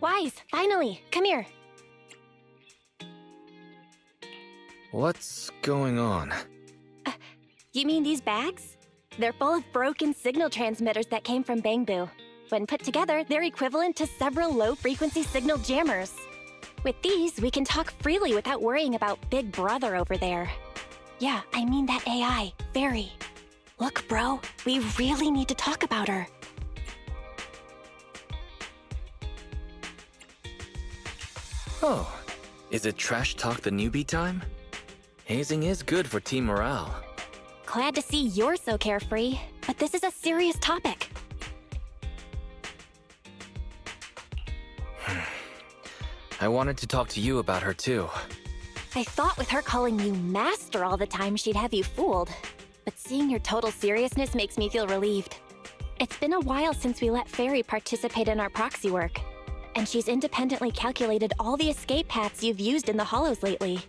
Wise, finally, come here. What's going on? You mean these bags? They're full of broken signal transmitters that came from Bangbu. When put together, they're equivalent to several low-frequency signal jammers. With these, we can talk freely without worrying about Big Brother over there. Yeah, I mean that AI, Fairy. Look, bro, we really need to talk about her. Oh, is it trash talk the newbie time? Hazing is good for team morale. Glad to see you're so carefree, but this is a serious topic. I wanted to talk to you about her too. I thought with her calling you Master all the time she'd have you fooled, but seeing your total seriousness makes me feel relieved. It's been a while since we let Fairy participate in our proxy work, and she's independently calculated all the escape paths you've used in the Hollows lately.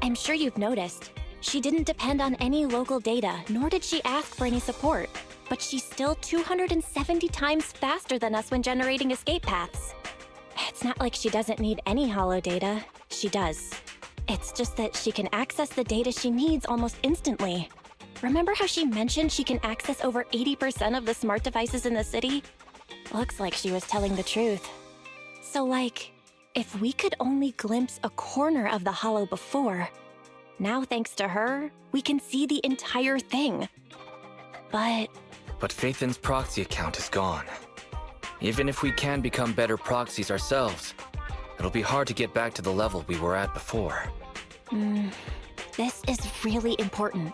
I'm sure you've noticed. She didn't depend on any local data, nor did she ask for any support, but she's still 270 times faster than us when generating escape paths. It's not like she doesn't need any hollow data. She does. It's just that she can access the data she needs almost instantly. Remember how she mentioned she can access over 80% of the smart devices in the city? Looks like she was telling the truth. So like, if we could only glimpse a corner of the hollow before, now thanks to her, we can see the entire thing. But Phaethan's proxy account is gone. Even if we can become better proxies ourselves, it'll be hard to get back to the level we were at before. This is really important.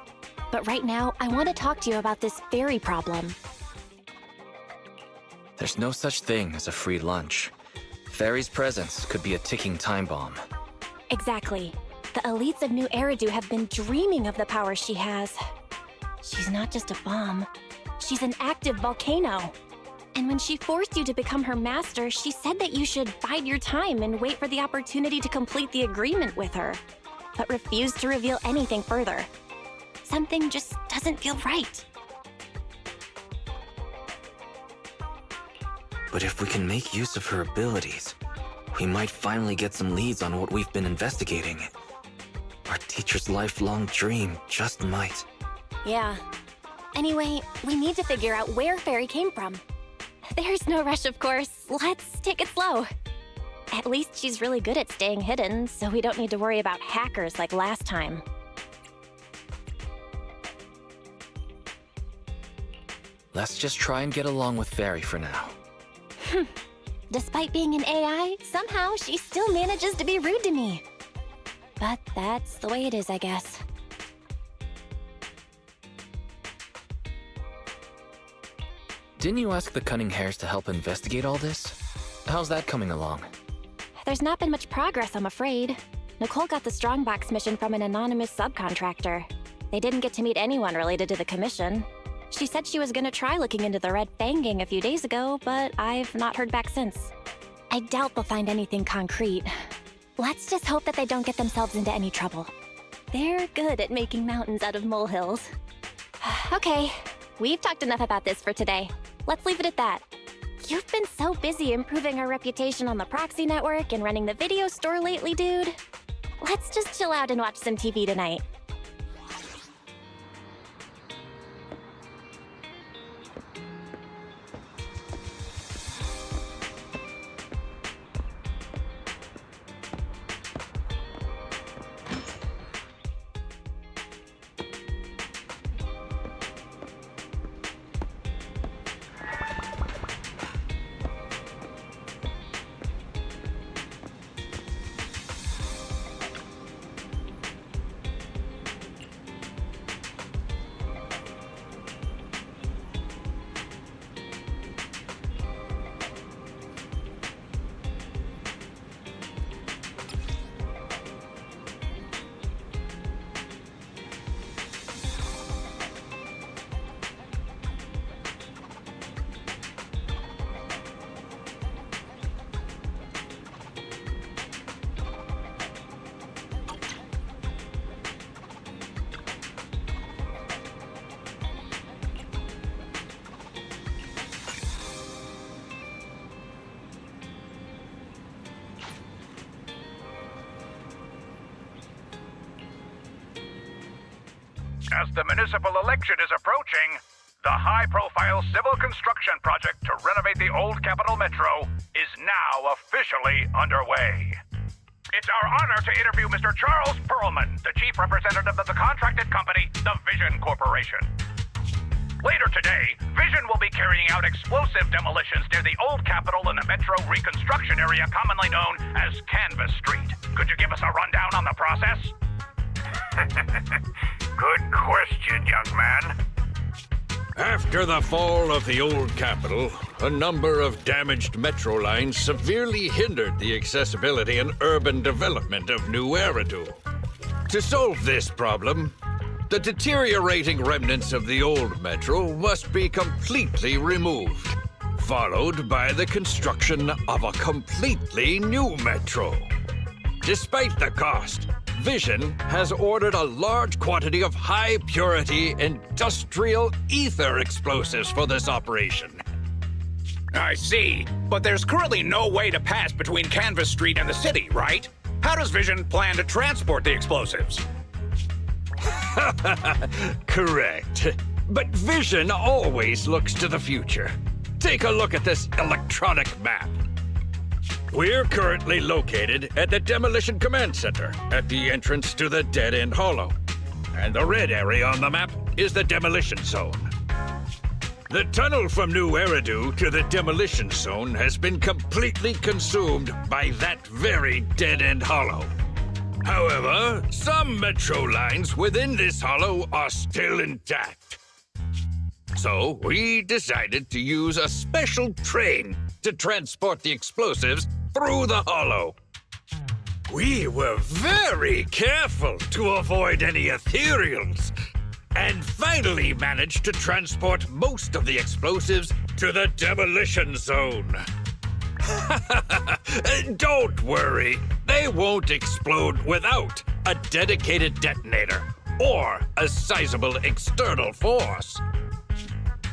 But right now, I want to talk to you about this fairy problem. There's no such thing as a free lunch. Fairy's presence could be a ticking time bomb. Exactly. The elites of New Eridu have been dreaming of the power she has. She's not just a bomb. She's an active volcano. And when she forced you to become her master, she said that you should bide your time and wait for the opportunity to complete the agreement with her, but refused to reveal anything further. Something just doesn't feel right. But if we can make use of her abilities, we might finally get some leads on what we've been investigating. Our teacher's lifelong dream just might. Yeah. Anyway, we need to figure out where Fairy came from. There's no rush, of course. Let's take it slow. At least she's really good at staying hidden, so we don't need to worry about hackers like last time. Let's just try and get along with Fairy for now. Despite being an AI, somehow she still manages to be rude to me. But that's the way it is, I guess. Didn't you ask the Cunning Hares to help investigate all this? How's that coming along? There's not been much progress, I'm afraid. Nicole got the Strongbox mission from an anonymous subcontractor. They didn't get to meet anyone related to the commission. She said she was gonna try looking into the Red Fang gang a few days ago, but I've not heard back since. I doubt they'll find anything concrete. Let's just hope that they don't get themselves into any trouble. They're good at making mountains out of molehills. Okay, we've talked enough about this for today. Let's leave it at that. You've been so busy improving our reputation on the proxy network and running the video store lately, dude. Let's just chill out and watch some TV tonight. As the municipal election is approaching, the high-profile civil construction project to renovate the old Capital Metro is now officially underway. It's our honor to interview Mr. Charles Perlman, the chief representative of the contracted company, the Vision Corporation. Later today, Vision will be carrying out explosive demolitions near the old Capitol and the Metro reconstruction area commonly known as Canvas Street. Could you give us a rundown on the process? Good question, young man. After the fall of the old Capitol, a number of damaged metro lines severely hindered the accessibility and urban development of New Eridu. To solve this problem, the deteriorating remnants of the old metro must be completely removed, followed by the construction of a completely new metro. Despite the cost, Vision has ordered a large quantity of high-purity industrial ether explosives for this operation. I see, but there's currently no way to pass between Canvas Street and the city, right? How does Vision plan to transport the explosives? Correct. But Vision always looks to the future. Take a look at this electronic map. We're currently located at the Demolition Command Center, at the entrance to the dead-end hollow. And the red area on the map is the demolition zone. The tunnel from New Eridu to the demolition zone has been completely consumed by that very dead-end hollow. However, some metro lines within this hollow are still intact. So we decided to use a special train to transport the explosives through the hollow. We were very careful to avoid any ethereals, and finally managed to transport most of the explosives to the demolition zone. Don't worry, they won't explode without a dedicated detonator or a sizable external force.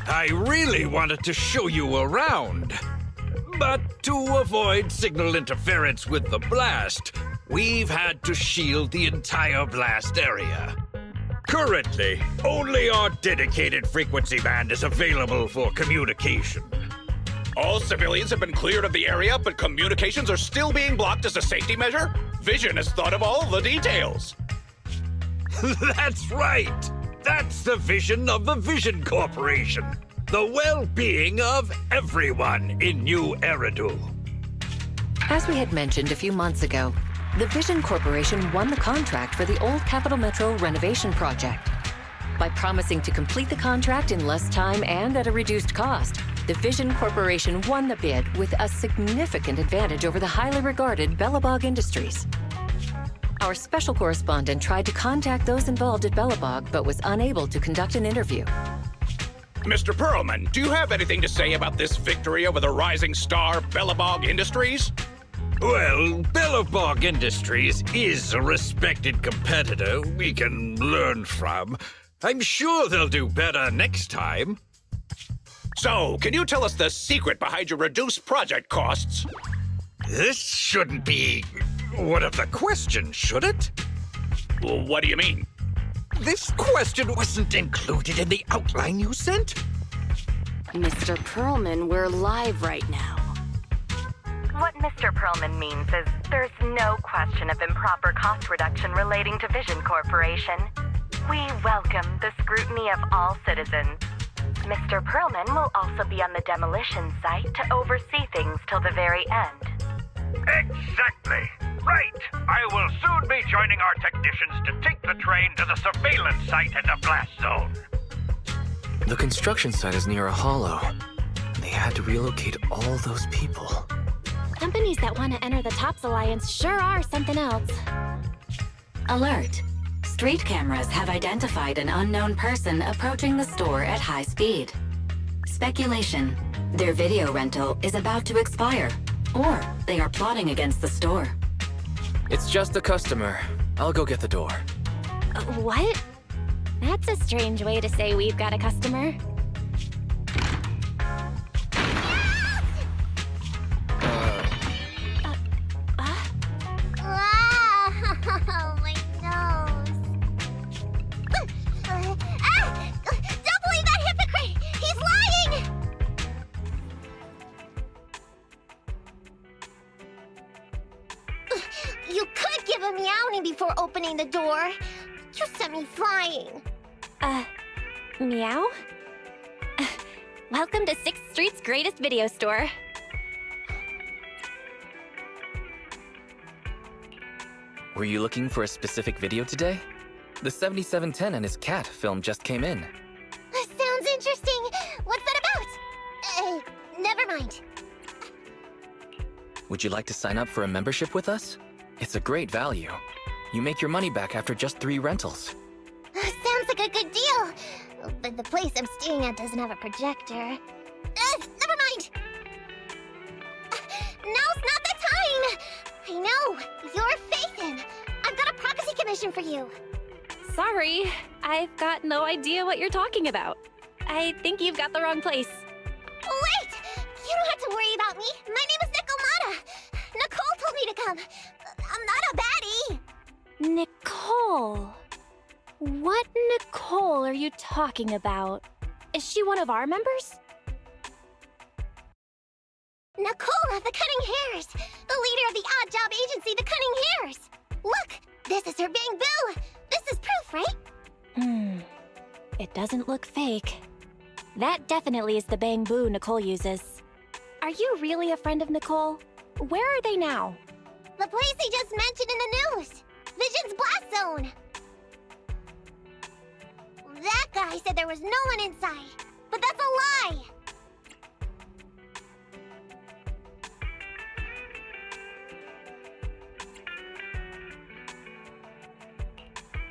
I really wanted to show you around, but to avoid signal interference with the blast, we've had to shield the entire blast area. Currently, only our dedicated frequency band is available for communication. All civilians have been cleared of the area, but communications are still being blocked as a safety measure? Vision has thought of all the details. That's right! That's the vision of the Vision Corporation. The well-being of everyone in New Eridu. As we had mentioned a few months ago, the Vision Corporation won the contract for the old Capital Metro renovation project. By promising to complete the contract in less time and at a reduced cost, the Vision Corporation won the bid with a significant advantage over the highly regarded Bellabog Industries. Our special correspondent tried to contact those involved at Bellabog, but was unable to conduct an interview. Mr. Perlman, do you have anything to say about this victory over the rising star Bellabog Industries? Well, Bellabog Industries is a respected competitor we can learn from. I'm sure they'll do better next time. So, can you tell us the secret behind your reduced project costs? This shouldn't be one of the questions, should it? Well, what do you mean? This question wasn't included in the outline you sent? Mr. Perlman, we're live right now. What Mr. Perlman means is there's no question of improper cost reduction relating to Vision Corporation. We welcome the scrutiny of all citizens. Mr. Perlman will also be on the demolition site to oversee things till the very end. Exactly. Right. I will soon be joining our technicians to take the train to the surveillance site in the blast zone. The construction site is near a hollow. They had to relocate all those people. Companies that want to enter the Tops Alliance sure are something else. Alert! Street cameras have identified an unknown person approaching the store at high speed. Speculation. Their video rental is about to expire, or they are plotting against the store. It's just a customer. I'll go get the door. What? That's a strange way to say we've got a customer. Oh, my nose. me before opening the door. You sent me flying. Meow? Welcome to 6th Street's greatest video store. Were you looking for a specific video today? The 7710 and his cat film just came in. Sounds interesting. What's that about? Never mind. Would you like to sign up for a membership with us? It's a great value. You make your money back after just 3 rentals. Sounds like a good deal. But the place I'm staying at doesn't have a projector. Never mind. Now's not the time. I know. You're Faithin. I've got a prophecy commission for you. Sorry, I've got no idea what you're talking about. I think you've got the wrong place. Wait! You don't have to worry about me. My name is Necomata. Nicole told me to come. I'm not a baddie. Nicole. What Nicole are you talking about? Is she one of our members? Nicole of the Cunning Hairs, the leader of the odd job agency, the Cunning Hairs. Look, this is her Bang Boo. This is proof, right? It doesn't look fake. That definitely is the Bang Boo Nicole uses. Are you really a friend of Nicole? Where are they now? The place he just mentioned in the news. Vision's Blast Zone. That guy said there was no one inside, but that's a lie.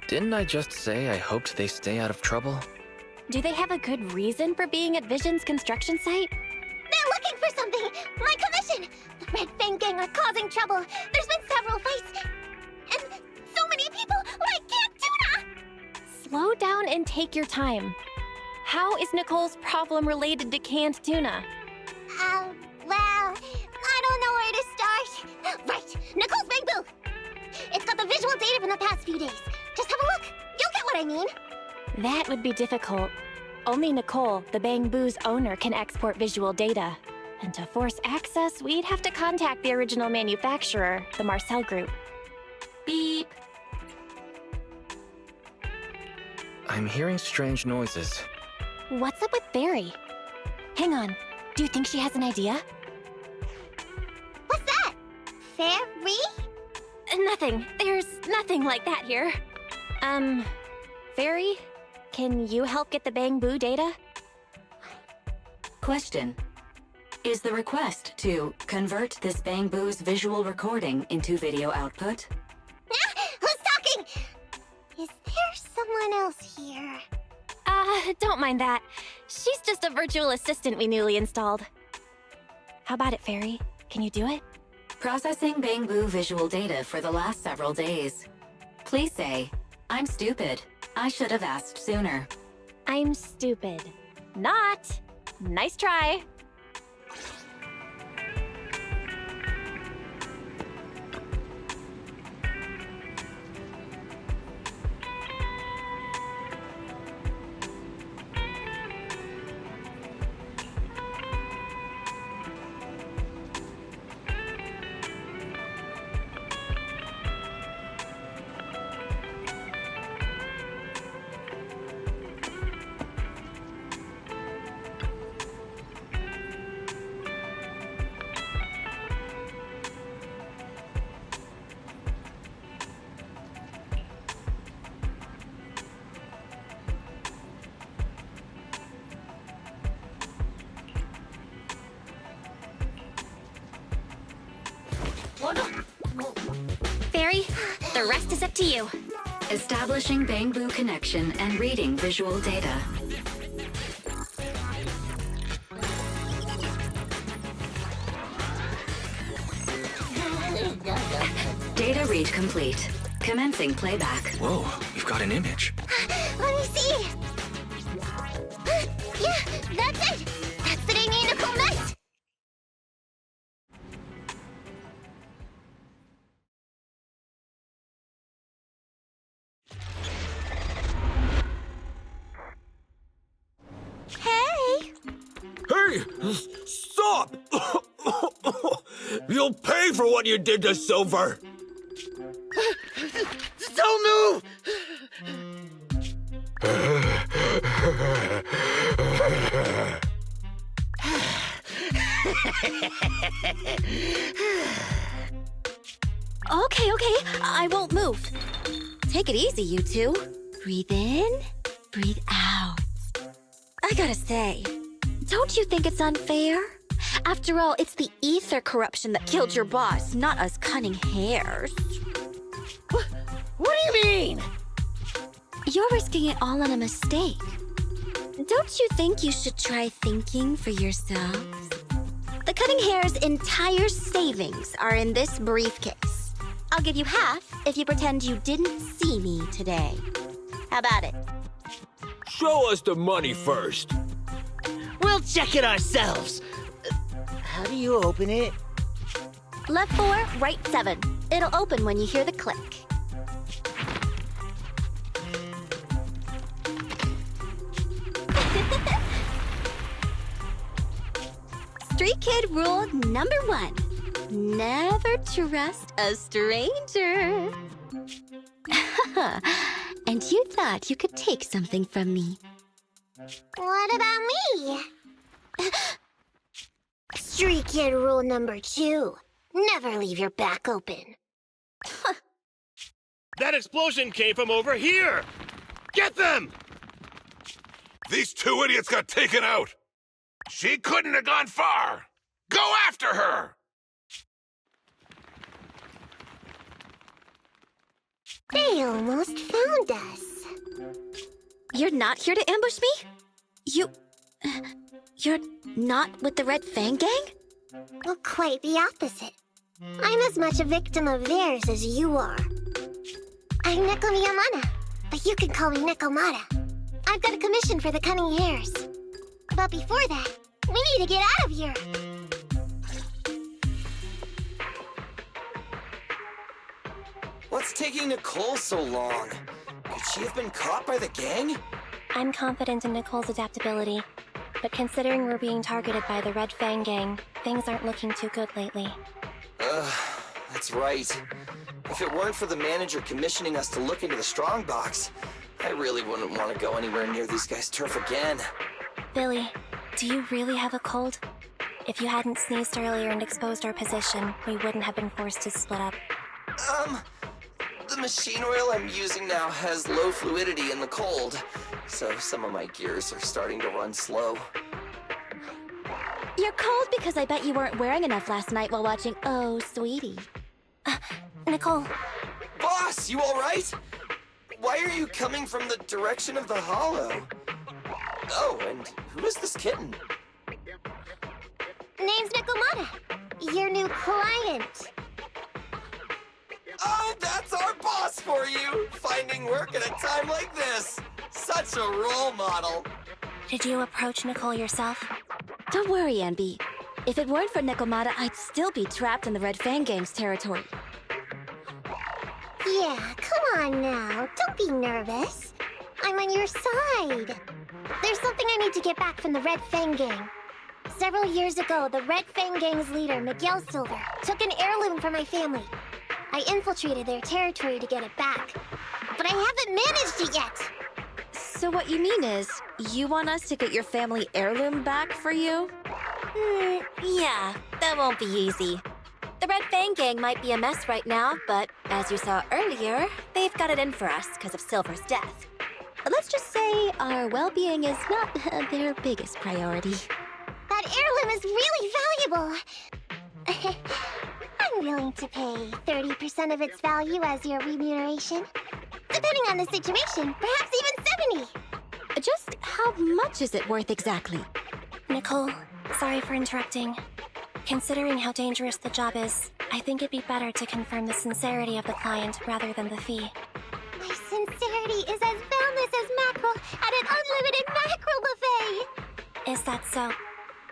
Didn't I just say I hoped they stay out of trouble? Do they have a good reason for being at Vision's construction site? They're looking for something! My commission! The Red Fang Gang are causing trouble. There's been several fights. And so many people like Camp Tuna! Slow down and take your time. How is Nicole's problem related to canned tuna? Well, I don't know where to start. Right, Nicole's Bang Boo! It's got the visual data from the past few days. Just have a look. You'll get what I mean. That would be difficult. Only Nicole, the Bang Boo's owner, can export visual data. And to force access, we'd have to contact the original manufacturer, the Marcel Group. Beep. I'm hearing strange noises. What's up with Barry? Hang on. Do you think she has an idea? What's that? Fairy? Nothing. There's nothing like that here. Fairy? Can you help get the Bang Boo data? Question. Is the request to convert this Bang Boo's visual recording into video output? Who's talking? Is there someone else here? Don't mind that. She's just a virtual assistant we newly installed. How about it, Fairy? Can you do it? Processing Bang Boo visual data for the last several days. Please say, I'm stupid. I should have asked sooner. I'm stupid. Not. Nice try. Fairy, the rest is up to you. Establishing Bang Boo connection and reading visual data. Data read complete. Commencing playback. Whoa, you've got an image. Let me see. Yeah, that's it. That's the Damien Nicole met. Hey! Hey! Stop! You'll pay for what you did to Silver! Okay, I won't move. Take it easy, you two. Breathe in, breathe out. I gotta say, don't you think it's unfair? After all, it's the ether corruption that killed your boss, not us cunning hares. What do you mean? You're risking it all on a mistake. Don't you think you should try thinking for yourselves? The cunning hare's entire savings are in this briefcase. I'll give you half if you pretend you didn't see me today. How about it? Show us the money first. We'll check it ourselves. How do you open it? Left 4, right 7. It'll open when you hear the click. Street kid rule number 1. Never trust a stranger. And you thought you could take something from me. What about me? Street kid rule number 2. Never leave your back open. That explosion came from over here! Get them! These 2 idiots got taken out! She couldn't have gone far! Go after her! They almost found us. You're not here to ambush me? You're not with the Red Fang Gang? Well, quite the opposite. I'm as much a victim of theirs as you are. I'm Necomata, but you can call me Necomata. I've got a commission for the cunning hares. But before that, we need to get out of here. What's taking Nicole so long? Could she have been caught by the gang? I'm confident in Nicole's adaptability, but considering we're being targeted by the Red Fang Gang, things aren't looking too good lately. That's right. If it weren't for the manager commissioning us to look into the strongbox, I really wouldn't want to go anywhere near these guys' turf again. Billy, do you really have a cold? If you hadn't sneezed earlier and exposed our position, we wouldn't have been forced to split up. The machine oil I'm using now has low fluidity in the cold, so some of my gears are starting to run slow. You're cold because I bet you weren't wearing enough last night while watching Oh, Sweetie. Nicole. Boss, you alright? Why are you coming from the direction of the hollow? Oh, and who is this kitten? Name's Necomata, your new client. Oh, that's our boss for you! Finding work at a time like this! Such a role model! Did you approach Nicole yourself? Don't worry, Anby. If it weren't for Necomata, I'd still be trapped in the Red Fang Gang's territory. Yeah, come on now. Don't be nervous. I'm on your side. There's something I need to get back from the Red Fang Gang. Several years ago, the Red Fang Gang's leader, Miguel Silver, took an heirloom from my family. I infiltrated their territory to get it back, but I haven't managed it yet. So what you mean is, you want us to get your family heirloom back for you? Yeah, that won't be easy. The Red Fang Gang might be a mess right now, but as you saw earlier, they've got it in for us because of Silver's death. Let's just say our well-being is not their biggest priority. That heirloom is really valuable. I'm willing to pay 30% of its value as your remuneration. Depending on the situation, perhaps even 70. Just how much is it worth exactly? Nicole, sorry for interrupting. Considering how dangerous the job is, I think it'd be better to confirm the sincerity of the client rather than the fee. My sincerity is as boundless as mackerel at an unlimited mackerel buffet! Is that so?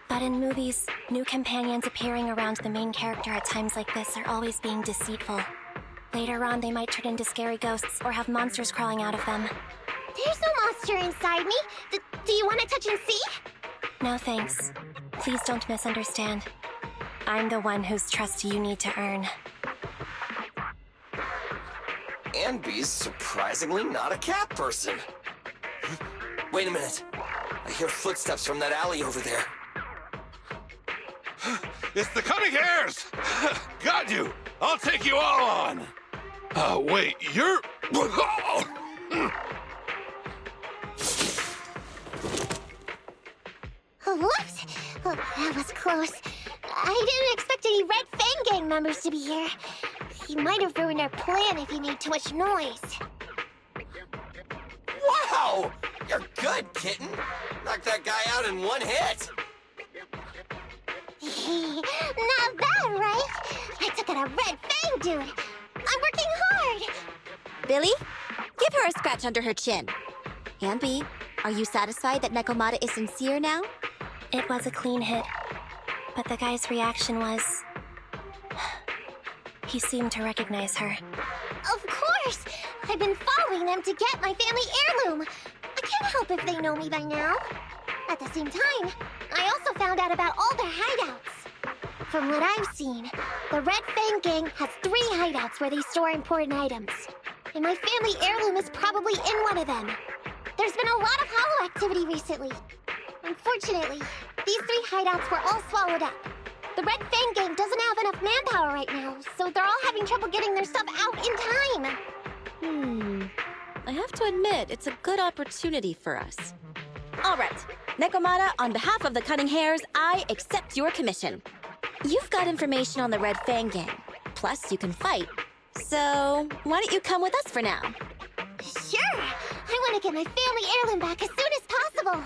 But in movies, new companions appearing around the main character at times like this are always being deceitful. Later on, they might turn into scary ghosts or have monsters crawling out of them. There's no monster inside me. Do you want to touch and see? No thanks. Please don't misunderstand. I'm the one whose trust you need to earn. Anby's surprisingly not a cat person. Wait a minute. I hear footsteps from that alley over there. It's the Cunning Hares! Got you! I'll take you all on! Wait, you're... Whoops! Oh, that was close. I didn't expect any Red Fang Gang members to be here. He might have ruined our plan if he made too much noise. Wow! You're good, kitten! Knocked that guy out in one hit! Not bad, right? I took out a Red Fang dude! I'm working hard! Billy, give her a scratch under her chin. Ambi, are you satisfied that Necomata is sincere now? It was a clean hit, but the guy's reaction was... He seemed to recognize her. Of course! I've been following them to get my family heirloom. I can't help if they know me by now. At the same time, I also found out about all their hideouts. From what I've seen, the Red Fang Gang has 3 hideouts where they store important items. And my family heirloom is probably in one of them. There's been a lot of hollow activity recently. Unfortunately, these 3 hideouts were all swallowed up. The Red Fang Gang doesn't have enough manpower right now, so they're all having trouble getting their stuff out in time. I have to admit, it's a good opportunity for us. All right, Necomata, on behalf of the Cunning Hares, I accept your commission. You've got information on the Red Fang Gang, plus you can fight. So, why don't you come with us for now? Sure! I want to get my family heirloom back as soon as possible!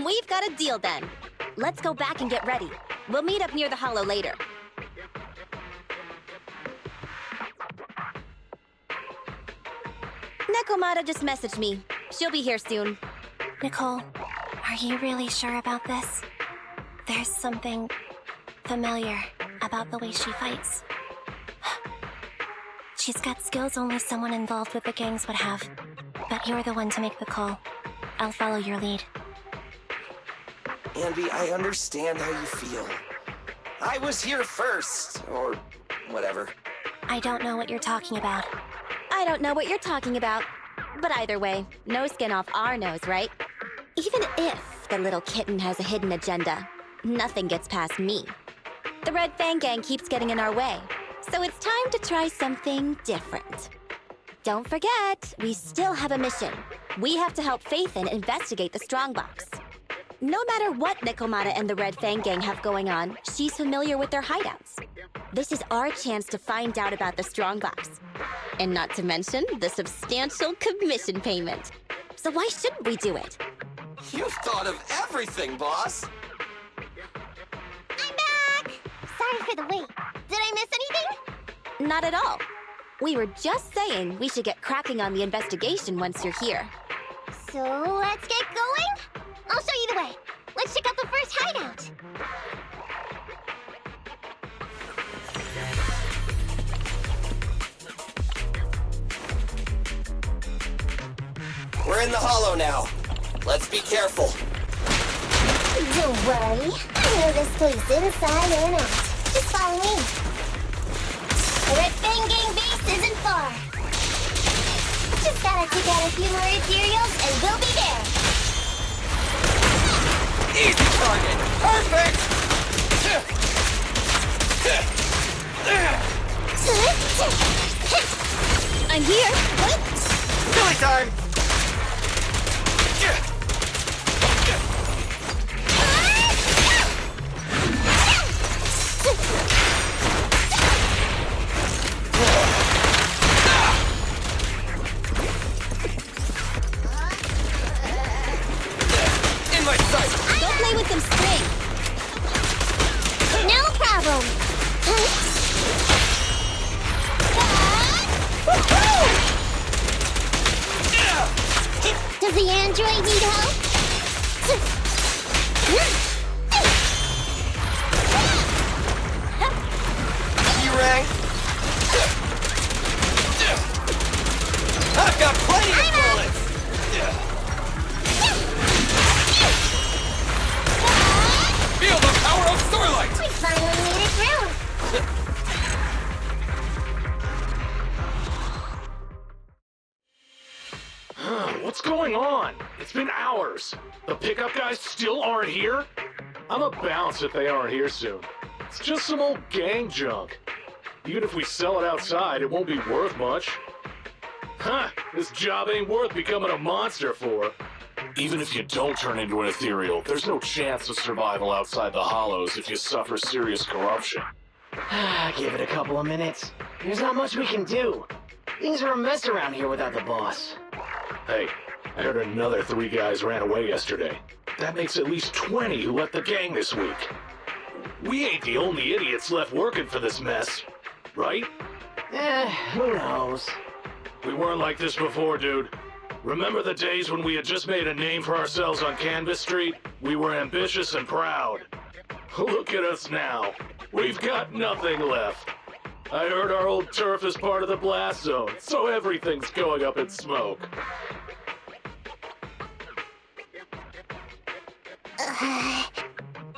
We've got a deal then. Let's go back and get ready. We'll meet up near the hollow later. Necomata just messaged me. She'll be here soon. Nicole, are you really sure about this? There's something familiar about the way she fights. She's got skills only someone involved with the gangs would have. But you're the one to make the call. I'll follow your lead. Ambi, I understand how you feel. I was here first, or whatever. I don't know what you're talking about. I don't know what you're talking about. But either way, no skin off our nose, right? Even if the little kitten has a hidden agenda, nothing gets past me. The Red Fang Gang keeps getting in our way, so it's time to try something different. Don't forget, we still have a mission. We have to help Faithin investigate the Strongbox. No matter what Necomata and the Red Fang Gang have going on, she's familiar with their hideouts. This is our chance to find out about the Strongbox. And not to mention the substantial commission payment. So why shouldn't we do it? You've thought of everything, boss! I'm back! Sorry for the wait. Did I miss anything? Not at all. We were just saying we should get cracking on the investigation once you're here. So let's get going? I'll show you the way. Let's check out the first hideout. We're in the hollow now. Let's be careful. Don't worry. I know this place inside and out. Just follow me. The Red Fang Gang base isn't far. Just gotta take out a few more materials and we'll be there. Easy target! Perfect! I'm here! Silly time! In my sight! Go play with some string! No problem! Does the android need help? E-Rang! I've got plenty of bullets! Feel the power of Starlight! We finally made it through! What's going on? It's been hours. The pickup guys still aren't here? I'ma bounce if they aren't here soon. It's just some old gang junk. Even if we sell it outside, it won't be worth much. Huh, this job ain't worth becoming a monster for. Even if you don't turn into an ethereal, there's no chance of survival outside the hollows if you suffer serious corruption. Give it a couple of minutes. There's not much we can do. Things are a mess around here without the boss. Hey, I heard another 3 guys ran away yesterday. That makes at least 20 who left the gang this week. We ain't the only idiots left working for this mess, right? Who knows? We weren't like this before, dude. Remember the days when we had just made a name for ourselves on Canvas Street? We were ambitious and proud. Look at us now. We've got nothing left. I heard our old turf is part of the blast zone, so everything's going up in smoke.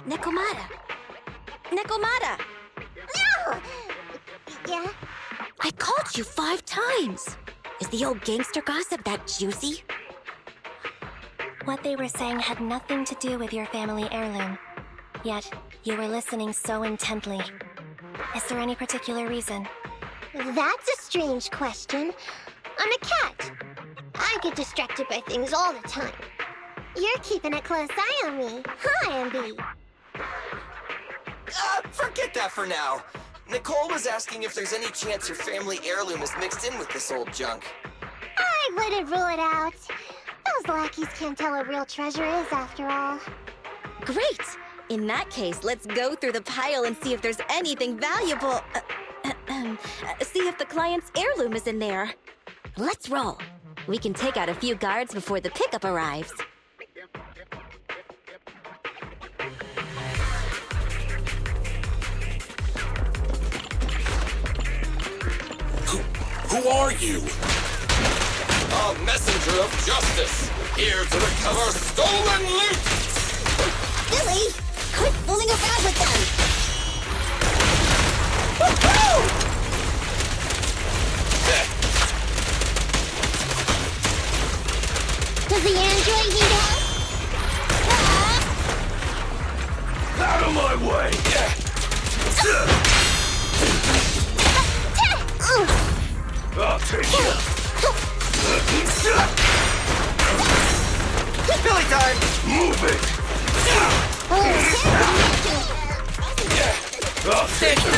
Necomata! Necomata! No! Yeah? I called you 5 times! Is the old gangster gossip that juicy? What they were saying had nothing to do with your family heirloom. Yet, you were listening so intently. Is there any particular reason? That's a strange question. I'm a cat. I get distracted by things all the time. You're keeping a close eye on me, huh, Ambi? Forget that for now. Nicole was asking if there's any chance your family heirloom is mixed in with this old junk. I wouldn't rule it out. Those lackeys can't tell what real treasure is, after all. Great! In that case, let's go through the pile and see if there's anything valuable. See if the client's heirloom is in there. Let's roll. We can take out a few guards before the pickup arrives. Who are you? A messenger of justice, here to recover stolen loot! Billy, quit fooling around with them! Does the android need help? Out of my way! I'll take you! Billy time! Move it! I'll take you!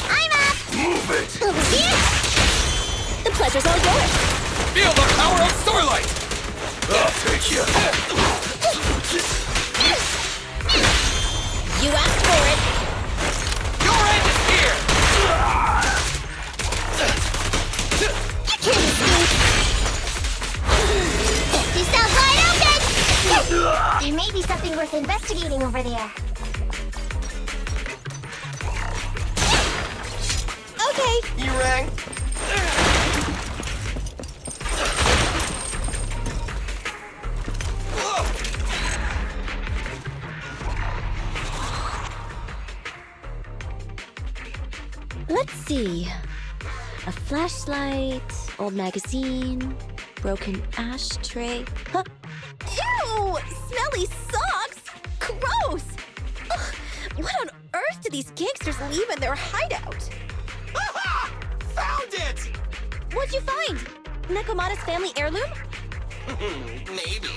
I'm up! Move it! Over here! The pleasure's all yours! Feel the power of Starlight! I'll take you! You asked for it! Your end is here! You can't escape! You sound wide open! There may be something worth investigating over there. Okay! You rang? Let's see. A flashlight, old magazine, broken ashtray. Huh? Ew! Smelly socks! Gross! Ugh, what on earth do these gangsters leave in their hideout? Found it! What'd you find? Necomata's family heirloom? Maybe.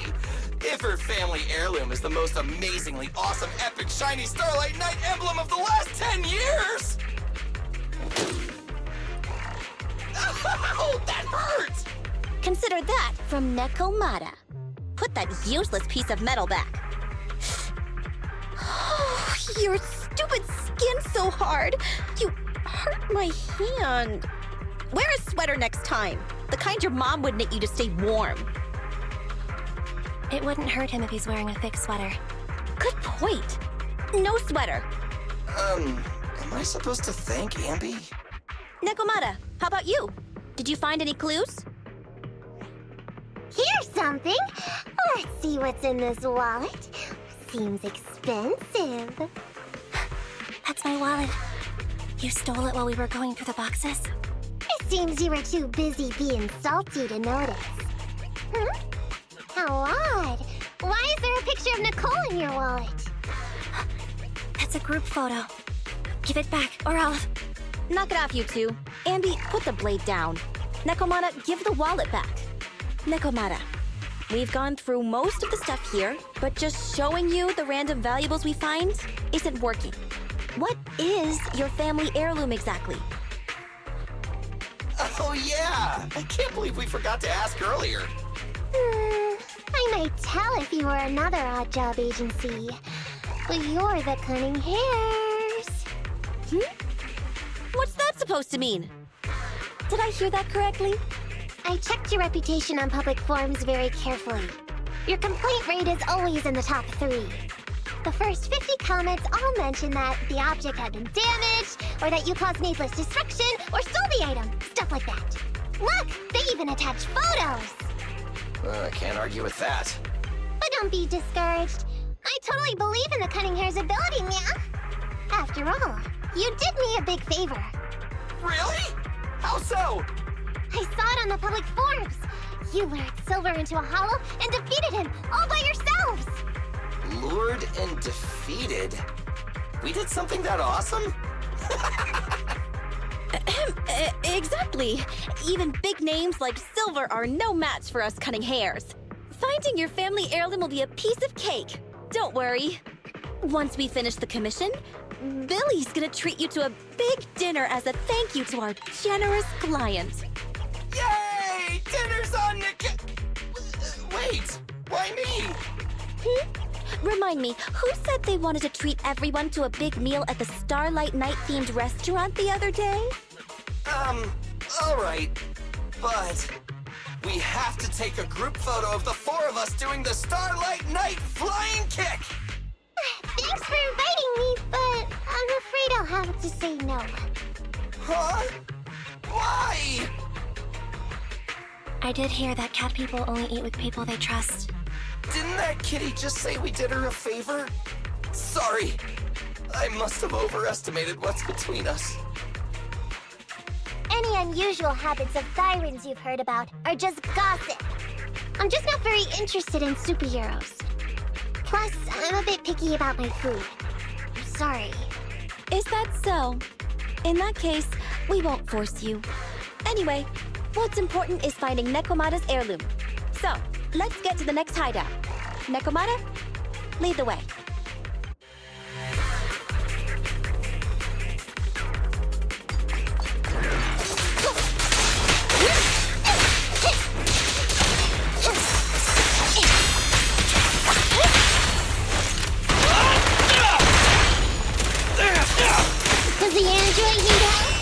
If her family heirloom is the most amazingly awesome, epic, shiny Starlight Knight emblem of the last 10 years! Oh, that hurt! Consider that from Necomata. Put that useless piece of metal back. Oh, your stupid skin's so hard. You hurt my hand. Wear a sweater next time. The kind your mom would knit you to stay warm. It wouldn't hurt him if he's wearing a thick sweater. Good point. No sweater. Am I supposed to thank Ambi? Necomata, how about you? Did you find any clues? Here's something. Let's see what's in this wallet. Seems expensive. That's my wallet. You stole it while we were going through the boxes? It seems you were too busy being salty to notice. How odd. Why is there a picture picture of Nicole in your wallet. That's a group photo. Give it back, or I'll... Knock it off, you two. Andy, put the blade down. Necomata, give the wallet back. Necomata, we've gone through most of the stuff here, but just showing you the random valuables we find isn't working. What is your family heirloom exactly? Oh yeah! I can't believe we forgot to ask earlier. I might tell if you were another odd job agency, but you're the cunning hairs. What's that supposed to mean? Did I hear that correctly? I checked your reputation on public forums very carefully. Your complaint rate is always in the top 3. The first 50 comments all mention that the object had been damaged, or that you caused needless destruction, or stole the item, stuff like that. Look, they even attach photos! I can't argue with that. But don't be discouraged. I totally believe in the cunning hair's ability, Mia. After all, you did me a big favor. Really? How so? I saw it on the public forums. You lured Silver into a hollow and defeated him all by yourselves. Lured and defeated? We did something that awesome? Exactly. Even big names like Silver are no match for us cunning hairs. Finding your family heirloom will be a piece of cake. Don't worry. Once we finish the commission, Billy's gonna treat you to a big dinner as a thank you to our generous client. Yay! Dinner's on wait, why me? Remind me, who said they wanted to treat everyone to a big meal at the Starlight Night-themed restaurant the other day? Alright. But we have to take a group photo of the 4 of us doing the Starlight Night flying kick! Thanks for inviting me, but I'm afraid I'll have to say no. Huh? Why? I did hear that cat people only eat with people they trust. Didn't that kitty just say we did her a favor? Sorry. I must have overestimated what's between us. Any unusual habits of Thyron's you've heard about are just gossip. I'm just not very interested in superheroes. Plus, I'm a bit picky about my food. I'm sorry. Is that so? In that case, we won't force you. Anyway, what's important is finding Necomata's heirloom. So, let's get to the next hideout. Necomata, lead the way. Does the android need help?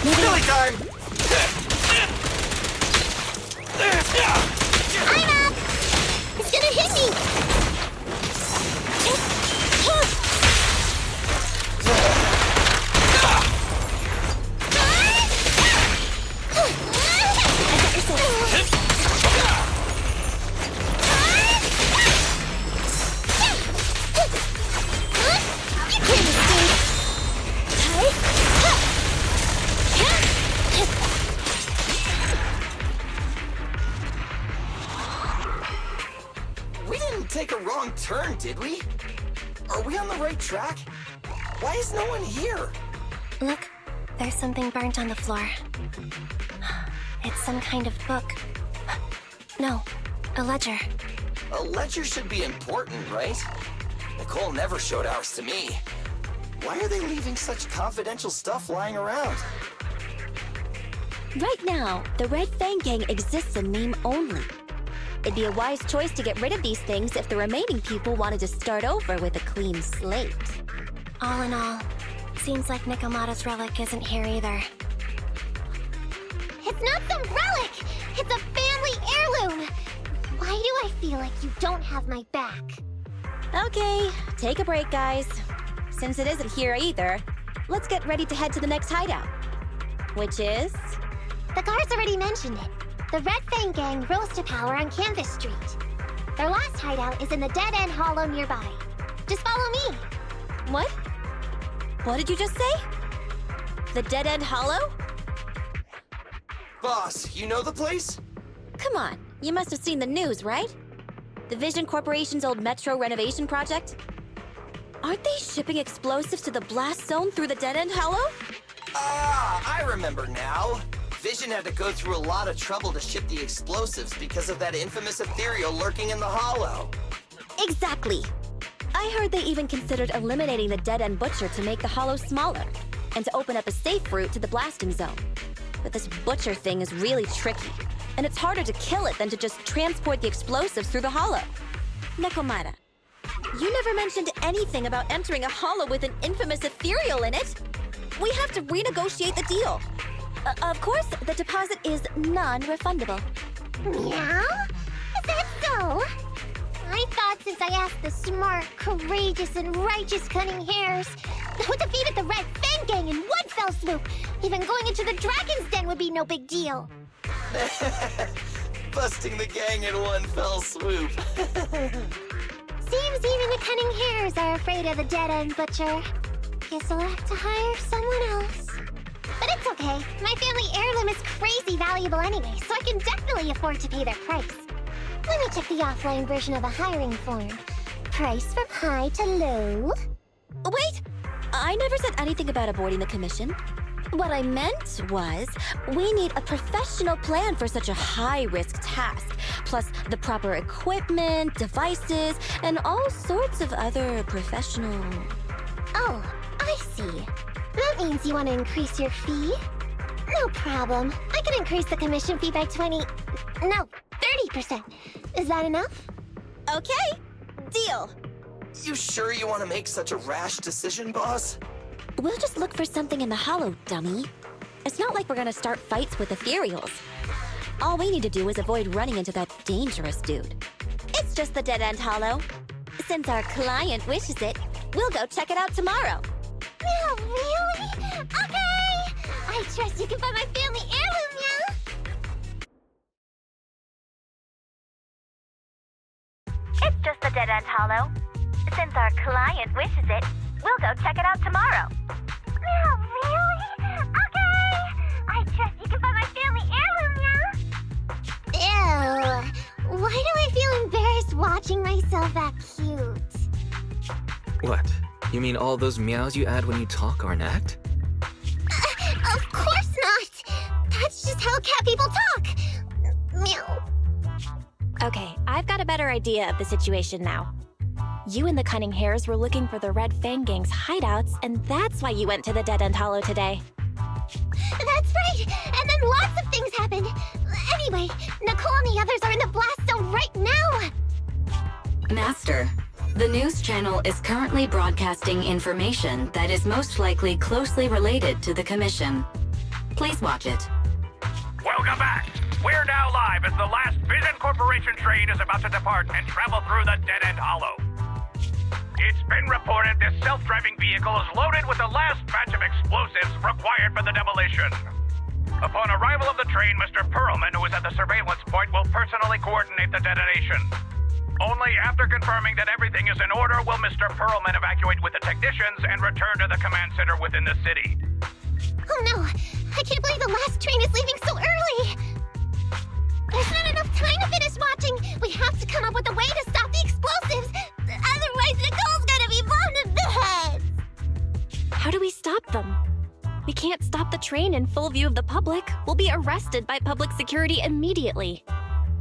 Billy time! I'm up! It's gonna hit me! We didn't take a wrong turn, did we? Are we on the right track? Why is no one here? Look, there's something burnt on the floor. It's some kind of book. No, a ledger. A ledger should be important, right? Nicole never showed ours to me. Why are they leaving such confidential stuff lying around? Right now, the Red Fang Gang exists in name only. It'd be a wise choice to get rid of these things if the remaining people wanted to start over with a clean slate. All in all, seems like Necomata's relic isn't here either. It's not some relic! It's a family heirloom! Why do I feel like you don't have my back? Okay, take a break, guys. Since it isn't here either, let's get ready to head to the next hideout. Which is? The guards already mentioned it. The Red Fang Gang rose to power on Canvas Street. Their last hideout is in the Dead End Hollow nearby. Just follow me. What? What did you just say? The Dead End Hollow? Boss, you know the place? Come on, you must have seen the news, right? The Vision Corporation's old metro renovation project? Aren't they shipping explosives to the blast zone through the Dead End Hollow? Ah, I remember now. Vision had to go through a lot of trouble to ship the explosives because of that infamous ethereal lurking in the hollow. Exactly. I heard they even considered eliminating the Dead End Butcher to make the hollow smaller, and to open up a safe route to the blasting zone. But this Butcher thing is really tricky, and it's harder to kill it than to just transport the explosives through the hollow. Necomata, you never mentioned anything about entering a hollow with an infamous ethereal in it. We have to renegotiate the deal. Of course, the deposit is non-refundable. Meow? Is that so? I thought since I asked the smart, courageous, and righteous Cunning Hares, who defeated the Red Fang Gang in one fell swoop, even going into the Dragon's Den would be no big deal. Busting the gang in one fell swoop. Seems even the Cunning Hares are afraid of the Dead End Butcher. Guess I'll have to hire someone else. But it's okay. My family heirloom is crazy valuable anyway, so I can definitely afford to pay their price. Let me check the offline version of the hiring form. Price from high to low. Wait! I never said anything about avoiding the commission. What I meant was, we need a professional plan for such a high-risk task, plus the proper equipment, devices, and all sorts of other professional... Oh, I see. That means you want to increase your fee? No problem. I can increase the commission fee by 30%. Is that enough? Okay, deal. You sure you want to make such a rash decision, boss? We'll just look for something in the hollow, dummy. It's not like we're gonna start fights with ethereals. All we need to do is avoid running into that dangerous dude. It's just the Dead End Hollow. Since our client wishes it, we'll go check it out tomorrow. Oh, really? Okay! I trust you can find my family heirloom now! It's just the Dead End Hollow. Since our client wishes it, we'll go check it out tomorrow. Oh, really? Okay! I trust you can find my family heirloom now! Ew! Why do I feel embarrassed watching myself act cute? What? You mean all those meows you add when you talk aren't act? Of course not! That's just how cat people talk! Meow. Okay, I've got a better idea of the situation now. You and the Cunning Hares were looking for the Red Fang Gang's hideouts, and that's why you went to the Dead End Hollow today. That's right! And then lots of things happened! Anyway, Nicole and the others are in the blast zone right now! Master, the news channel is currently broadcasting information that is most likely closely related to the commission. Please watch it. Welcome back. We're now live as the last Vision Corporation train is about to depart and travel through the Dead End Hollow. It's been reported this self-driving vehicle is loaded with the last batch of explosives required for the demolition. Upon arrival of the train, Mr. Perlman, who is at the surveillance point, will personally coordinate the detonation. Only after confirming that everything is in order will Mr. Perlman evacuate with the technicians and return to the command center within the city. Oh no! I can't believe the last train is leaving so early! There's not enough time to finish watching! We have to come up with a way to stop the explosives! Otherwise, Nicole's gonna be blown to bits! How do we stop them? We can't stop the train in full view of the public. We'll be arrested by public security immediately.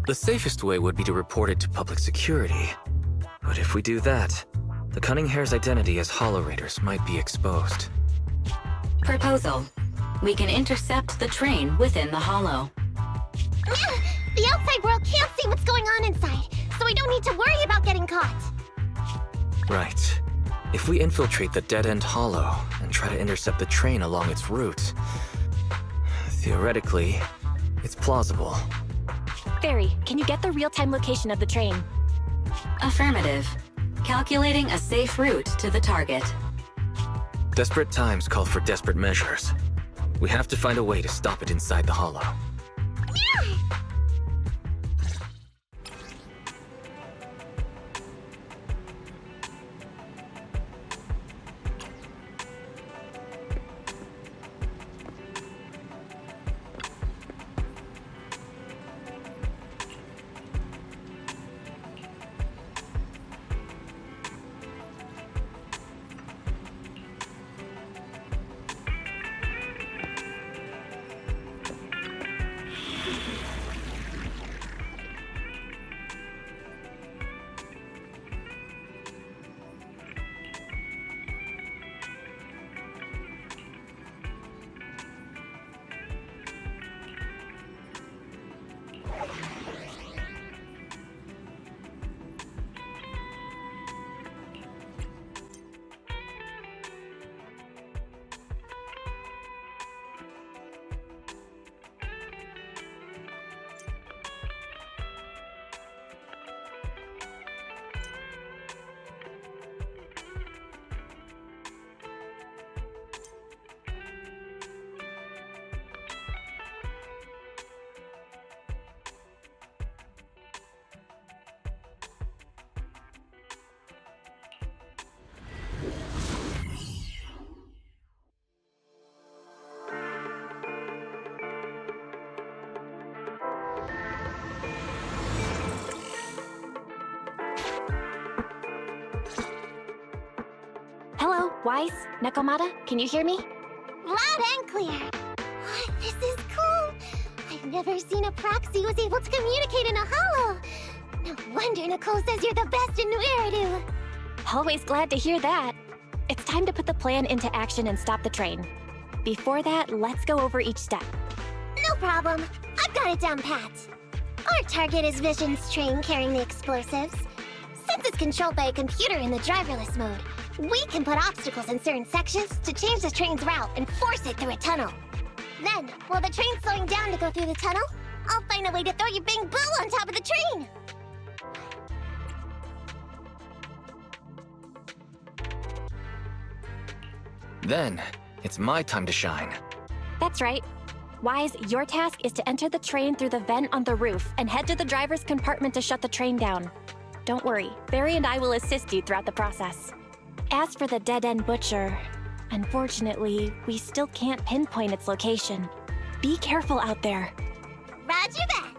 The safest way would be to report it to public security. But if we do that, the Cunning Hare's identity as Hollow Raiders might be exposed. Proposal. We can intercept the train within the hollow. The outside world can't see what's going on inside, so we don't need to worry about getting caught. Right. If we infiltrate the Dead End Hollow and try to intercept the train along its route, theoretically, it's plausible. Fairy, can you get the real-time location of the train? Affirmative. Calculating a safe route to the target. Desperate times call for desperate measures. We have to find a way to stop it inside the hollow. Hello, Wise, Necomata, can you hear me? Loud and clear. This is cool. I've never seen a proxy was able to communicate in a hollow. No wonder Nicole says you're the best in New Eridu. Always glad to hear that. It's time to put the plan into action and stop the train. Before that, let's go over each step. No problem. I've got it down pat. Our target is Vision's train carrying the explosives. Since it's controlled by a computer in the driverless mode, we can put obstacles in certain sections to change the train's route and force it through a tunnel. Then, while the train's slowing down to go through the tunnel, I'll find a way to throw your Bing Boo on top of the train! Then, it's my time to shine. That's right. Wise, your task is to enter the train through the vent on the roof and head to the driver's compartment to shut the train down. Don't worry, Barry and I will assist you throughout the process. As for the dead-end butcher, unfortunately, we still can't pinpoint its location. Be careful out there. Roger that!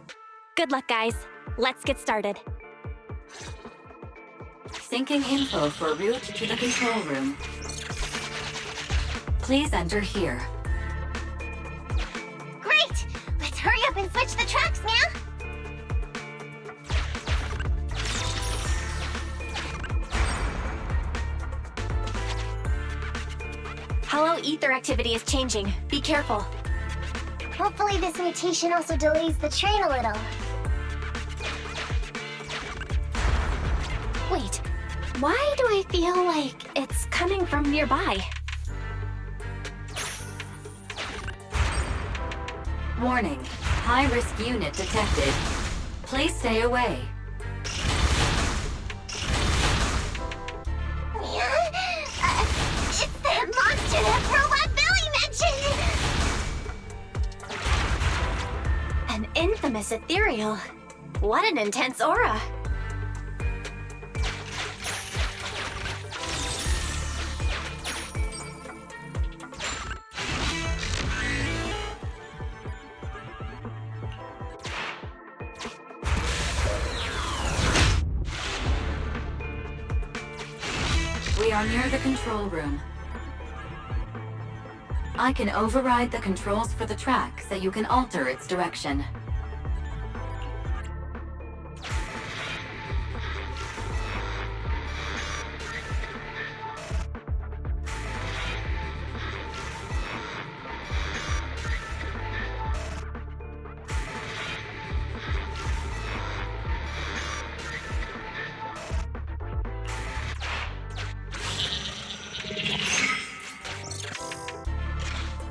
Good luck, guys. Let's get started. Syncing info for route to the control room. Please enter here. Great! Let's hurry up and switch the tracks now! Hollow ether activity is changing. Be careful. Hopefully this mutation also delays the train a little. Wait, why do I feel like it's coming from nearby? Warning, high-risk unit detected. Please stay away. It's that monster that Robot Billy mentioned! An infamous ethereal. What an intense aura. We are near the control room. I can override the controls for the track so you can alter its direction.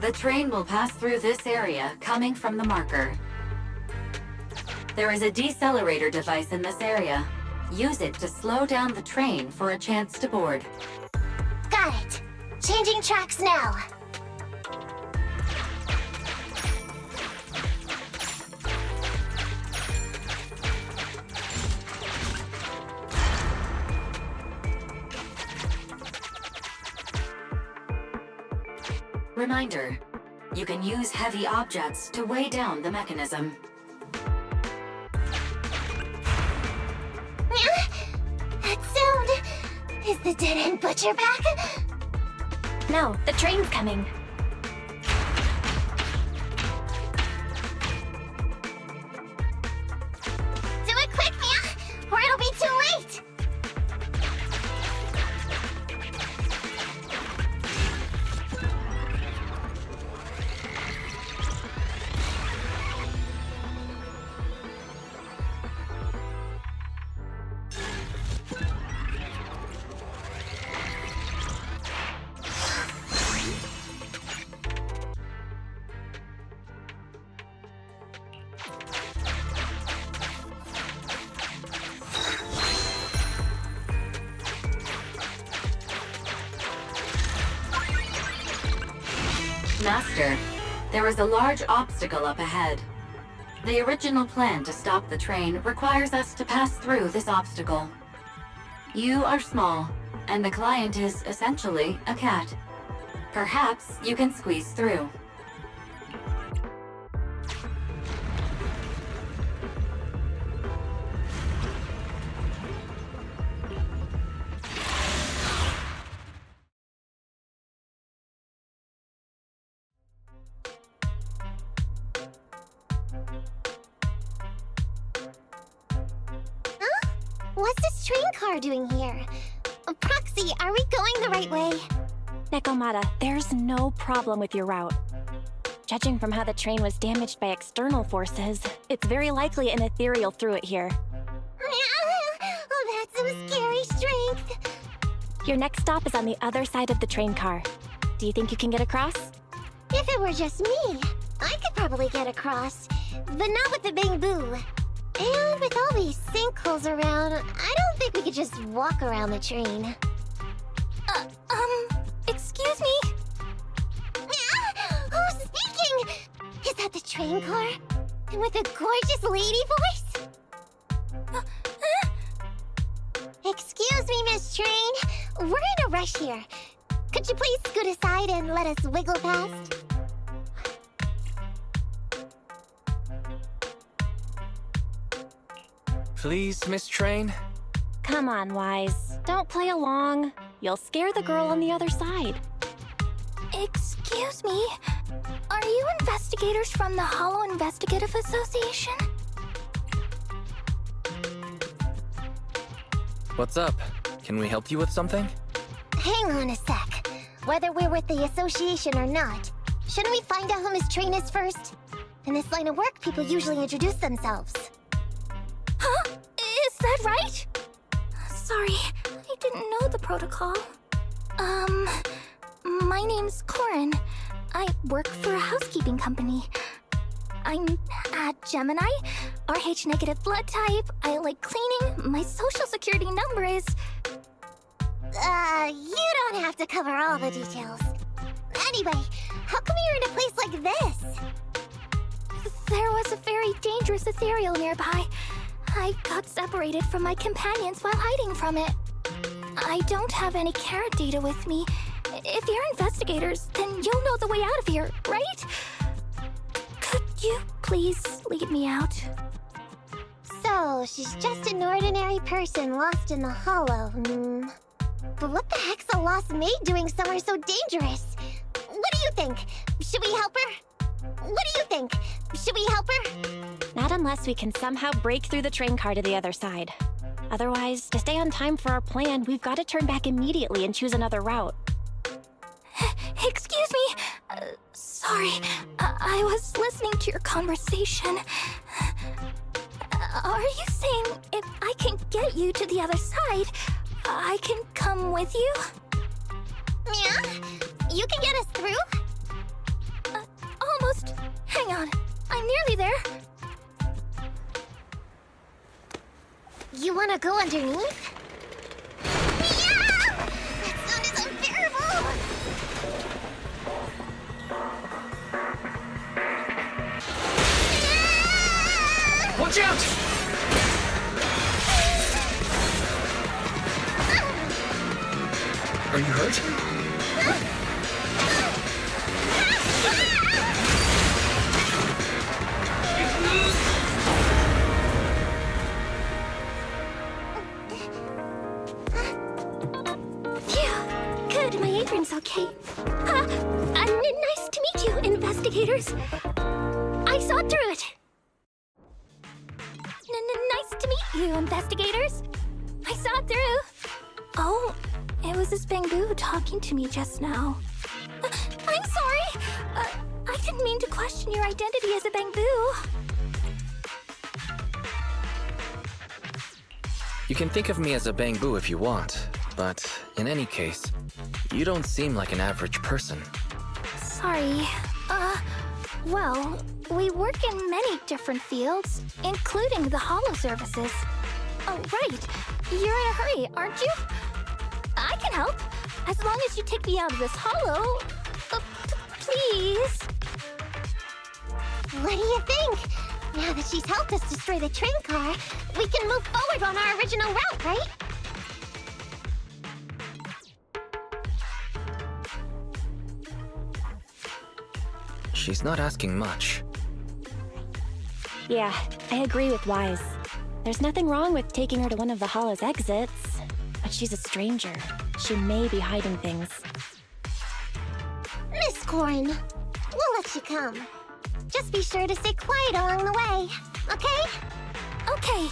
The train will pass through this area, coming from the marker. There is a decelerator device in this area. Use it to slow down the train for a chance to board. Got it. Changing tracks now. Reminder, you can use heavy objects to weigh down the mechanism. That sound... Is the dead-end butcher back? No, the train's coming. Do it quick, Mia, or it'll be too late! Master, there is a large obstacle up ahead. The original plan to stop the train requires us to pass through this obstacle. You are small, and the client is essentially a cat. Perhaps you can squeeze through. What's this train car doing here? Proxy, are we going the right way? Necomata, there's no problem with your route. Judging from how the train was damaged by external forces, it's very likely an ethereal threw it here. Oh, that's some scary strength. Your next stop is on the other side of the train car. Do you think you can get across? If it were just me, I could probably get across, but not with the Bang Boo. And with all these sinkholes around, I don't think we could just walk around the train. Excuse me? Who's speaking? Is that the train car? And with a gorgeous lady voice? Excuse me, Miss Train. We're in a rush here. Could you please scoot aside and let us wiggle past? Please, Miss Train? Come on, Wise. Don't play along. You'll scare the girl on the other side. Excuse me? Are you investigators from the Hollow Investigative Association? What's up? Can we help you with something? Hang on a sec. Whether we're with the association or not, shouldn't we find out who Miss Train is first? In this line of work, people usually introduce themselves. Huh? Is that right? Sorry, I didn't know the protocol. My name's Corin. I work for a housekeeping company. I'm a Gemini, RH negative blood type, I like cleaning, my social security number is... You don't have to cover all the details. Anyway, how come you're in a place like this? There was a very dangerous ethereal nearby. I got separated from my companions while hiding from it. I don't have any carrot data with me. If you're investigators, then you'll know the way out of here, right? Could you please lead me out? So, she's just an ordinary person lost in the Hollow. But what the heck's a lost maid doing somewhere so dangerous? What do you think? Should we help her? What do you think? Should we help her? Not unless we can somehow break through the train car to the other side. Otherwise, to stay on time for our plan, we've got to turn back immediately and choose another route. Excuse me. Sorry, I was listening to your conversation. Are you saying if I can get you to the other side, I can come with you? Yeah? You can get us through? Almost. Hang on, I'm nearly there. You wanna go underneath? Yeah! That sound is unbearable! Watch out! Are you hurt? Good, my apron's okay. Nice to meet you, investigators. I saw through it. Nice to meet you, investigators. I saw through. Oh, it was this Bangoo talking to me just now. I'm sorry. I didn't mean to question your identity as a Bangoo. You can think of me as a Bangoo if you want, but in any case, you don't seem like an average person. Sorry. Well, we work in many different fields, including the holo services. Oh, right. You're in a hurry, aren't you? I can help, as long as you take me out of this holo. Please. What do you think? Now that she's helped us destroy the train car, we can move forward on our original route, right? She's not asking much. Yeah, I agree with Wise. There's nothing wrong with taking her to one of the holo's exits, but she's a stranger. She may be hiding things. Miss Corn, we'll let you come. Just be sure to stay quiet along the way, okay? Okay.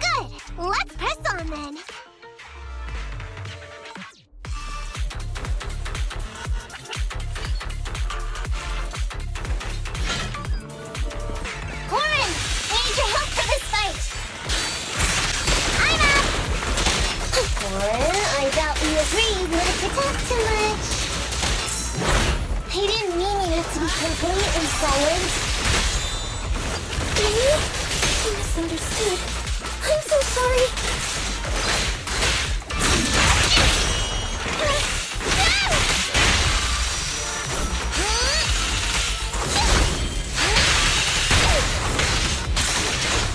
Good. Let's press on then. Corin, we need your help for this fight. I'm up. Corin, I doubt you agreed not to talk too much. I didn't mean you have to be completely silent. Really? I misunderstood. I'm so sorry.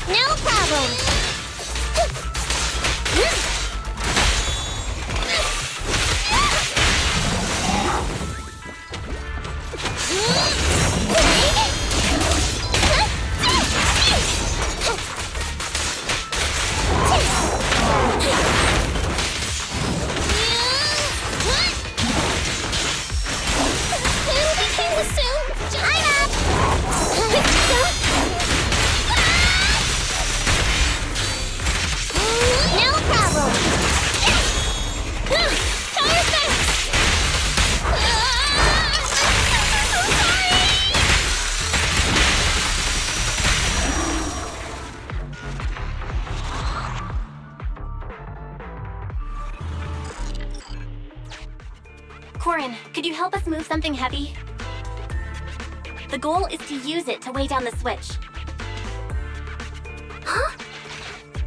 No problem. Corin, could you help us move something heavy? The goal is to use it to weigh down the switch. Huh?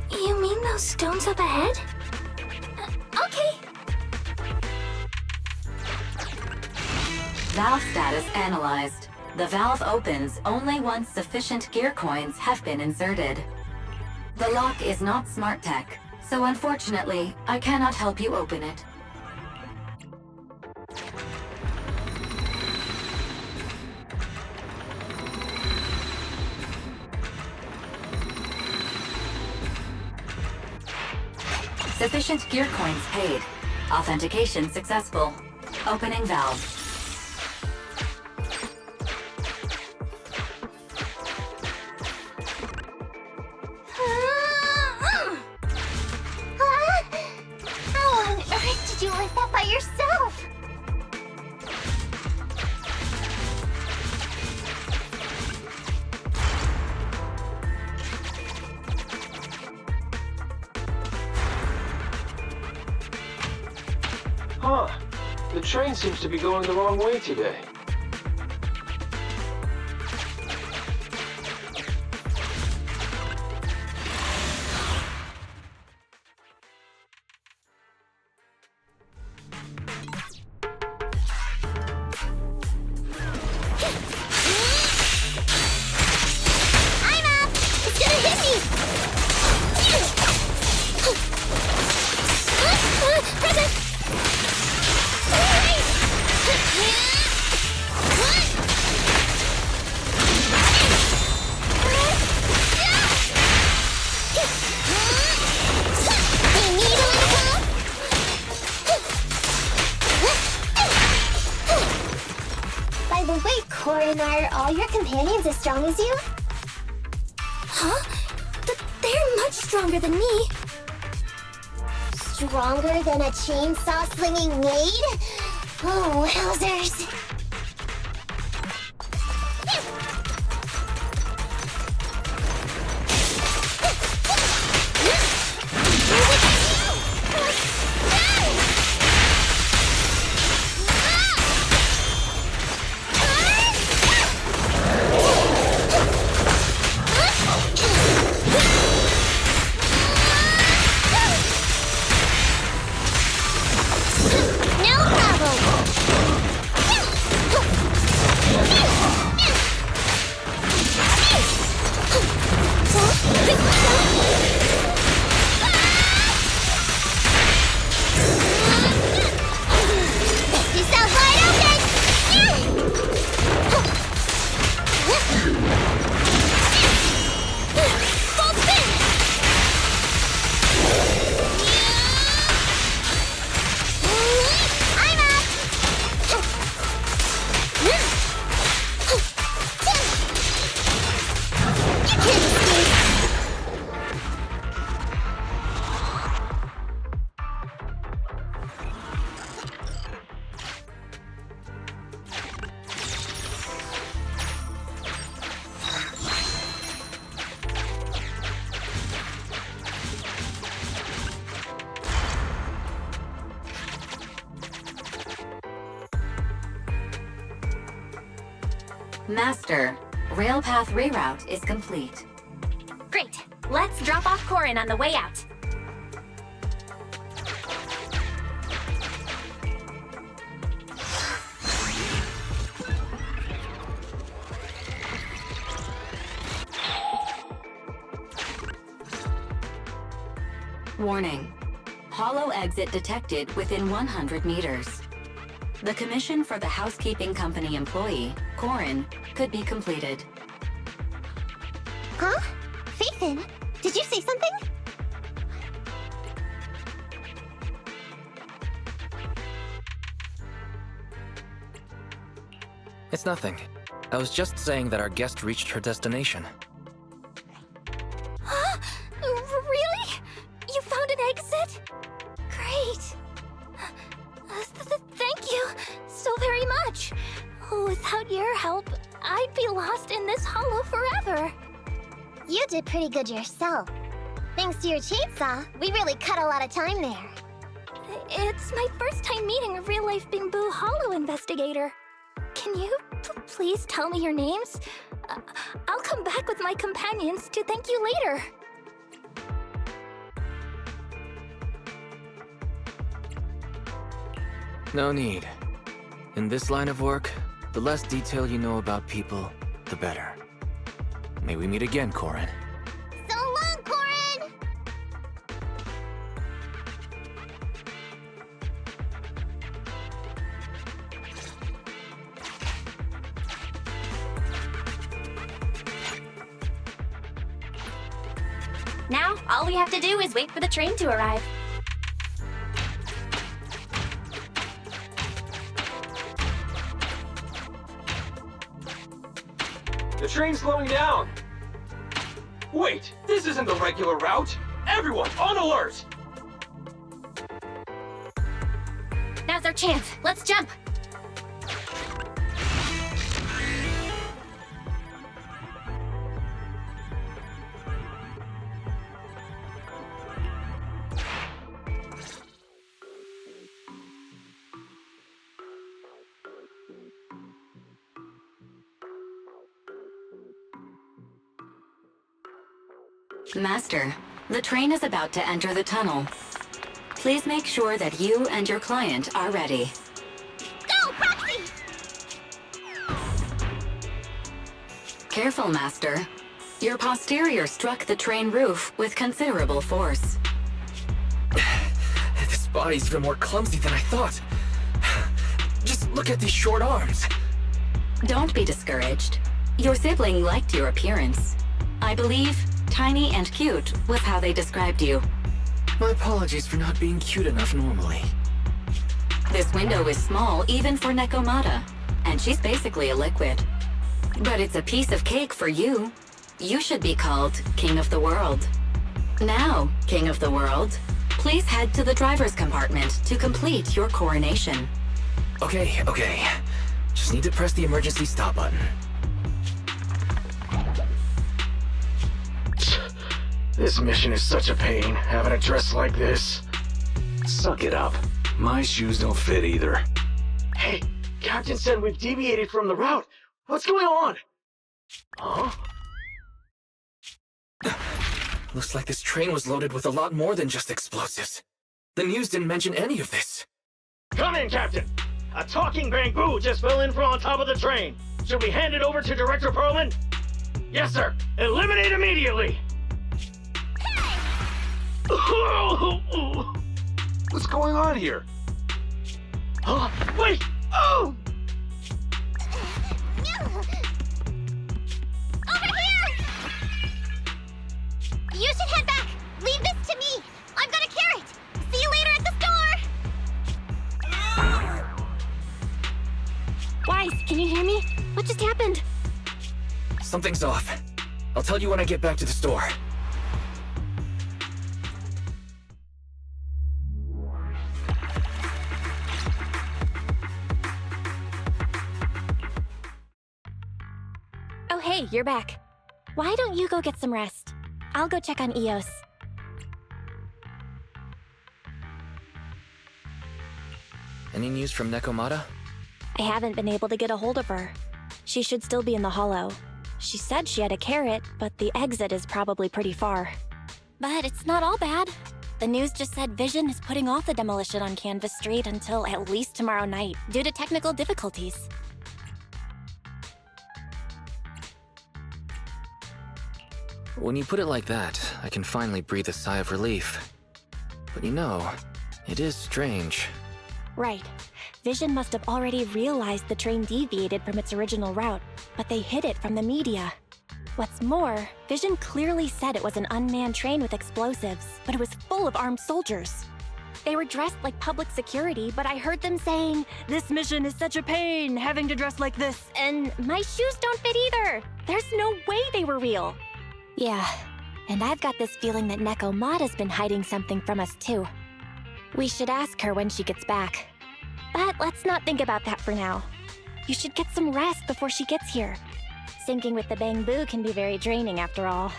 You mean those stones up ahead? Okay. Valve status analyzed. The valve opens only once sufficient gear coins have been inserted. The lock is not smart tech, so unfortunately, I cannot help you open it. Sufficient gear coins paid. Authentication successful. Opening valve. How on earth did you lift that by yourself? Huh. The train seems to be going the wrong way today. By the way, Corin, are all your companions as strong as you? Huh? They're much stronger than me. Stronger than a chainsaw-slinging maid? Oh, wowzers. Master, rail path reroute is complete. Great. Let's drop off Corin on the way out. Warning. Hollow exit detected within 100 meters. The commission for the housekeeping company employee, Corin, could be completed. Huh? Faithin, did you say something? It's nothing. I was just saying that our guest reached her destination. Huh? Really? You found an exit? Great. Thank you so very much. Without your help, I'd be lost in this hollow forever. You did pretty good yourself. Thanks to your chainsaw, we really cut a lot of time there. It's my first time meeting a real-life Bingbu Hollow investigator. Can you please tell me your names? I'll come back with my companions to thank you later. No need. In this line of work, the less detail you know about people, the better. May we meet again, Corin. So long, Corin! Now, all we have to do is wait for the train to arrive. The train's slowing down! Wait, this isn't the regular route! Everyone, on alert! Now's our chance. Let's jump. Master, the train is about to enter the tunnel. Please make sure that you and your client are ready. Go, Proxy! Careful, Master. Your posterior struck the train roof with considerable force. This body's even more clumsy than I thought. Just look at these short arms. Don't be discouraged. Your sibling liked your appearance. I believe tiny and cute was how they described you. My apologies for not being cute enough normally. This window is small even for Necomata. and she's basically a liquid. But it's a piece of cake for you. You should be called King of the World. Now, King of the World, please head to the driver's compartment to complete your coronation. Okay. Just need to press the emergency stop button. This mission is such a pain, having a dress like this. Suck it up. My shoes don't fit either. Hey, Captain said we've deviated from the route. What's going on? Huh? Looks like this train was loaded with a lot more than just explosives. The news didn't mention any of this. Come in, Captain! A talking bamboo just fell in from on top of the train. Should we hand it over to Director Perlman? Yes, sir. Eliminate immediately! What's going on here? Wait! Oh! Over here! You should head back! Leave this to me! I've got a carrot! See you later at the store! Wise, can you hear me? What just happened? Something's off. I'll tell you when I get back to the store. Oh, hey, you're back. Why don't you go get some rest? I'll go check on Eos. Any news from Necomata? I haven't been able to get a hold of her. She should still be in the hollow. She said she had a carrot, but the exit is probably pretty far. But it's not all bad. The news just said Vision is putting off the demolition on Canvas Street until at least tomorrow night, due to technical difficulties. When you put it like that, I can finally breathe a sigh of relief. But you know, it is strange. Right. Vision must have already realized the train deviated from its original route, but they hid it from the media. What's more, Vision clearly said it was an unmanned train with explosives, but it was full of armed soldiers. They were dressed like public security, but I heard them saying, "This mission is such a pain, having to dress like this, and my shoes don't fit either." There's no way they were real. Yeah, and I've got this feeling that Necomata's been hiding something from us too. We should ask her when she gets back. But let's not think about that for now. You should get some rest before she gets here. Syncing with the bamboo can be very draining after all.